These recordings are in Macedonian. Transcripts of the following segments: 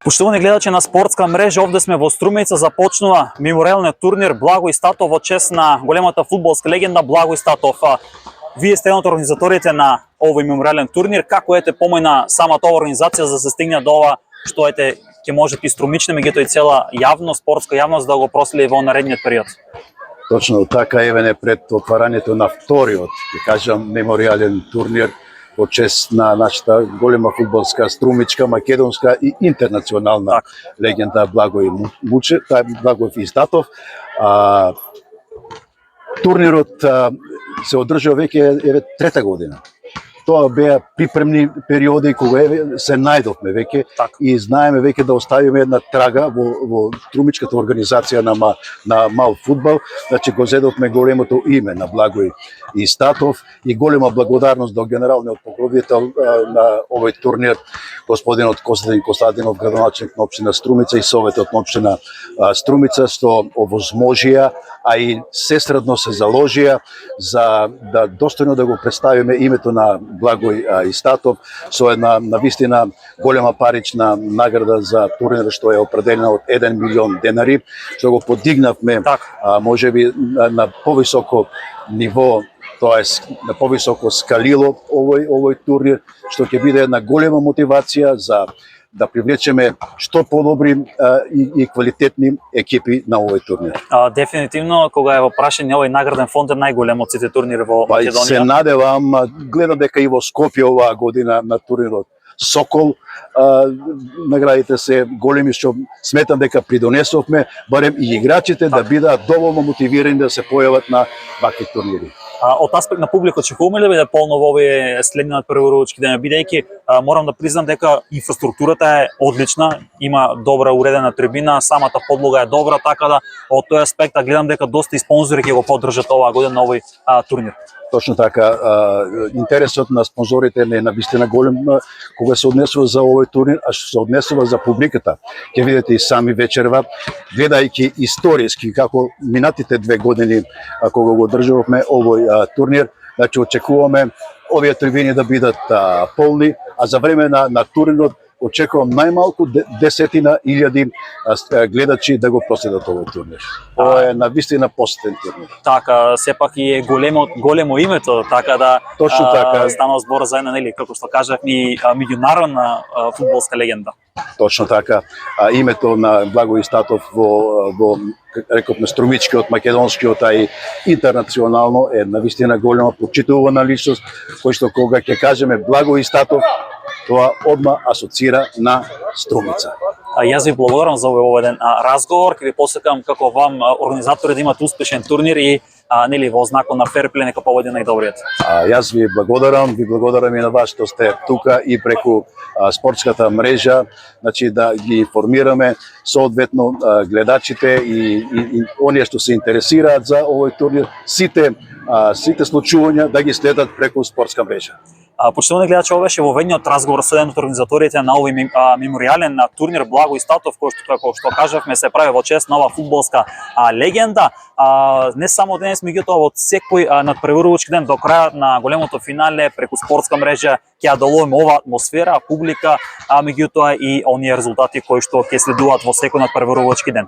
Поштовани гледачи на спортска мрежа, овде сме во Струмица, започнува мемориалниот турнир Благој Статов во чест на големата фудбалска легенда Благој Статов. Вие сте еден од организаторите на овој мемориален турнир. Како помојна самата ова организација за да се стигне до ова што ќе може и струмична, меѓутоа и цела јавност, спортска јавност да го проследи во наредниот период? Точно така, еве пред отварањето на вториот, ќе кажам, мемориален турнир во чест на нашата голема фудбалска струмичка, македонска и интернационална легенда Благој Статов. Турнирот се одржува веќе трета година. Тоа беа припремни периоди кога се најдовме веќе и знаеме веќе да оставиме една трага во струмичката организација на мал фудбал. Значи го зедовме големото име на Благој Статов и голема благодарност до генералниот покровител на овој турнир, господинот Костадин Костадинов, градоначелник на општина Струмица и советот на општина Струмица, што овозможија, а и сестрадно се заложија за да достојно да го представиме името на Благој Статов со една навистина голема парична награда за турнир што е определена од 1 милион денари, што го подигнавме можеби на повисоко ниво, тоест на повисоко скалило овој турнир, што ќе биде една голема мотивација за да привлечеме што подобри и квалитетни екипи на овој турнир. Дефинитивно, кога е во прашање овој награден фонд е најголем од сите турнири во Македонија. Се надевам, гледам дека и во Скопје оваа година на турнирот Сокол наградите се големи, што сметам дека придонесовме барем и играчите да бидат доволно мотивирани да се појават на вакви турнири. Од аспект на публика очекуваме ли да биде полно во овие следни надпреварувачки дена, бидејќи морам да признам дека инфраструктурата е одлична, има добра уредена трибина, самата подлога е добра, така да од тој аспект гледам дека доста и спонзори ќе го поддржат оваа година на овој турнир. Точно така, интересот на спонзорите е навистина голем кога се однесува за овој турнир, а што се однесува за публиката. Ќе видите и сами вечерва, гледајќи историски како минатите 2 години кога го одржувавме овој турнир, значи очекуваме овие трибини да бидат полни, а за време на турнирот очекувам најмалку 10.000 гледачи да го проследат овој турнир. Тоа е навистина посетен турнир. Така, сепак и е големо името, така да точно така станува збор за една, нели, како што кажавме, и меѓународна фудбалска легенда. Точно така, името на Благој Статов во рековме струмичкиот, македонскиот, а и интернационално е навистина голема почитувана личност, кој што кога ќе кажеме Благој Статов, тоа одма асоцира на Струмица. Јас ви благодарам за овој разговор, ќе ви посакам како вам организатори да имате успешен турнир и нели во знакот на ферплей нека победи најдобриот. Јас ви благодарам и на вас што сте тука и преку спортската мрежа, значи да ги информираме соодветно гледачите и оние што се интересираат за овој турнир, сите случувања да ги следат преку спортска мрежа. Почитувани гледачи, ова беше во ведниот разговор со еден од организаторите на овој мемориален турнир Благој Статов, кој што како што кажавме се прави во чест на ова фудбалска легенда. Не само денес, меѓутоа од секој надпреварувачки ден до крајот на големото финале преку спортска мрежа ќе ја доловиме ова атмосфера, публика, меѓутоа и оние резултати кои што ќе следуваат во секој надпреварувачки ден.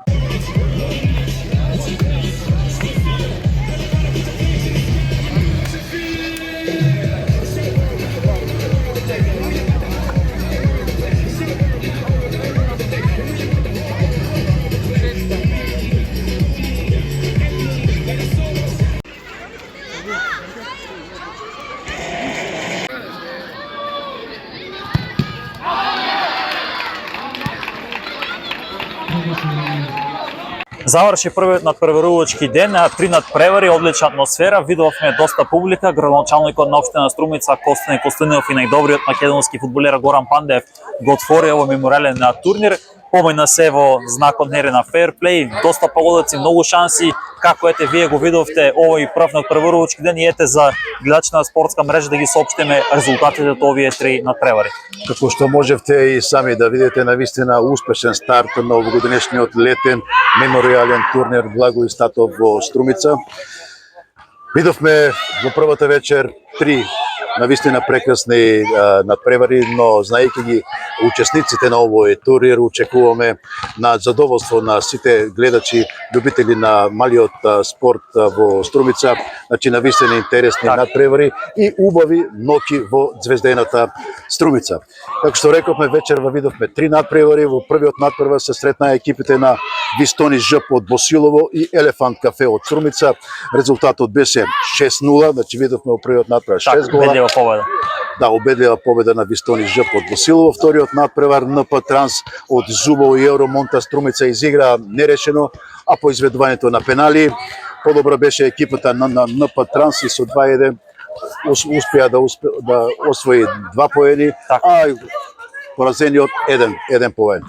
Заврши првиот надпреварувачки ден, 3 надпревари, одлична атмосфера, видовме доста публика, градоначалникот на општина Струмица Костадин Костадинов и најдобриот македонски фудбалер Горан Пандев го отвори овој мемориален турнир. Помојна се во знакот на ферплей, доста погодаци, многу шанси, како вие го видовте овој прв надпреварувачки ден и за гледачите на спортска мрежа да ги соопштиме резултатите од овие 3 надпревари. Како што можевте и сами да видите, навистина успешен старт на овогодишниот летен мемориален турнир Благој Статов во Струмица. Видовме во првата вечер 3 навистина прекрасни надпревари, но знаејќи ги учесниците на овој турнир, очекуваме на задоволство на сите гледачи, љубители на малиот спорт во Струмица, значи навистина интересни надпревари и убави ноќи во звездената Струмица. Како што рековме, вечерва видовме 3 надпревари. Во првиот надпревар се сретнаа екипите на Вистони Жп од Босилово и Елефант кафе од Струмица. Резултатот беше 6-0, значи видовме во првиот надпревар 6 гола. Убедлива победа. Да, убедлива победа на Вистони Жп од Босилово. Вториот надпревар НП Транс од Зубово и Евромонта Струмица изигра нерешено, а по изведувањето на пенали подобра беше екипата на НП Транс и со 2-1 успеа да освои 2 поени, а поразениот 1 поен.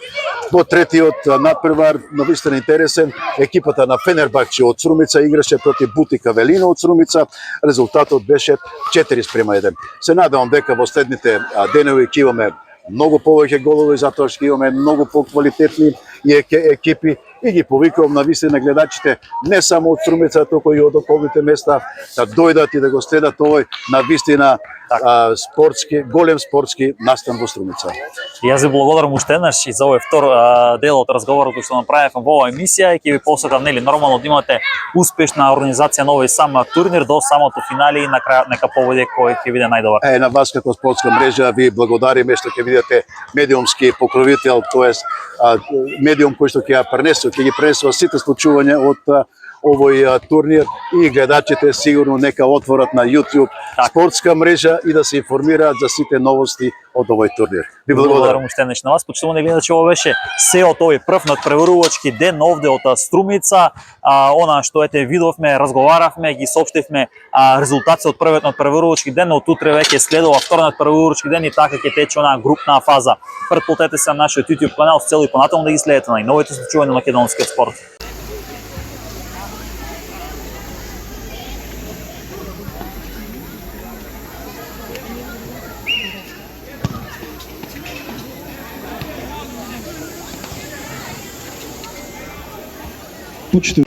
До третиот надпревар, навистина интересен, екипата на Фенербахче од Струмица играше против Бутика Велина од Струмица. Резултатот беше 4:1. Се надевам дека во следните денови ќе имаме многу повеќе голови, затоа што имаме многу поквалитетни екипи и ги повикувам на вистина гледачите не само од Струмица, туку и од околните места да дојдат и да го следат овој на вистина спортски, голем спортски настан во Струмица. И јас ви благодарам уште еднаш и за овој втор дел од разговорот кој што направивме во оваа емисија и ќе ви посакам нормално да имате успешна организација на овој сам турнир до самото финале и на крајот нека победи кој ќе биде најдобар. На вас како спортска мрежа ви благодариме што ќе бидете медиумски покровител, тоест медиум кој што ќе ги пренесува сите случувања од овој турнир и гледачите сигурно нека отворат на YouTube спортска мрежа и да се информираат за сите новости од овој турнир. Ви благодарам уште еднаш на вас. Почитувани гледачи, ова беше се од овој прв надпреварувачки ден овде од Струмица. Она што видовме, разговаравме, ги соопштивме резултати од првиот надпреварувачки ден, од утре веќе следува втор надпреварувачки ден и така ќе тече онаа групна фаза. Претплатете се на нашиот YouTube канал с цел и понатаму да ги следите најновите случувања на македонскиот спорт. Почти.